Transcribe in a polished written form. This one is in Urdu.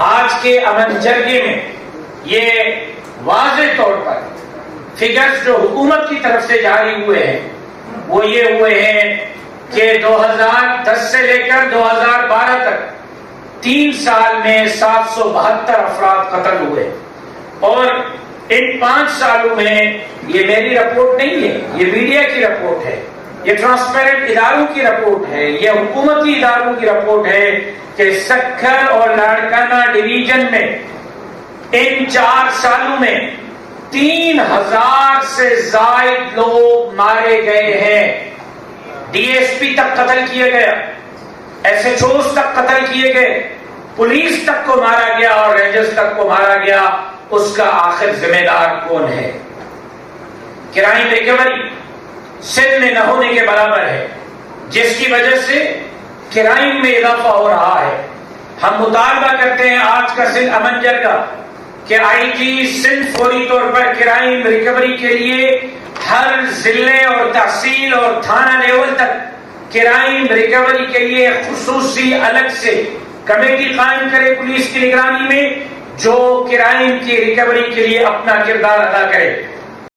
آج کے امن جرگے میں یہ واضح طور پر فگرز جو حکومت کی طرف سے جاری ہوئے ہیں وہ یہ ہوئے ہیں کہ 2010 سے لے کر 2012 تک 3 سال میں 772 افراد قتل ہوئے، اور ان 5 سالوں میں، یہ میری رپورٹ نہیں ہے، یہ میڈیا کی رپورٹ ہے، یہ ٹرانسپیرنٹ اداروں کی رپورٹ ہے، یہ حکومتی اداروں کی رپورٹ ہے کہ سکھر اور لاڑکانہ ڈویژن میں ان 4 سالوں میں 3000 سے زائد لوگ مارے گئے ہیں۔ ڈی ایس پی تک قتل کیے گئے، ایس ایچ اوز تک قتل کیے گئے، پولیس تک کو مارا گیا اور رینجرز تک کو مارا گیا۔ اس کا آخر ذمہ دار کون ہے؟ کرائم ریکوری سندھ میں نہ ہونے کے برابر ہے، جس کی وجہ سے کرائم میں اضافہ ہو رہا ہے۔ ہم مطالبہ کرتے ہیں آج کا سندھ امن جرگہ کہ آئی جی سندھ فوری طور پر کرائم ریکوری کے لیے ہر ضلع اور تحصیل اور تھانہ لیول تک کرائم ریکوری کے لیے خصوصی الگ سے کمیٹی قائم کرے پولیس کی نگرانی میں، جو کرائم کی ریکوری کے لیے اپنا کردار ادا کرے۔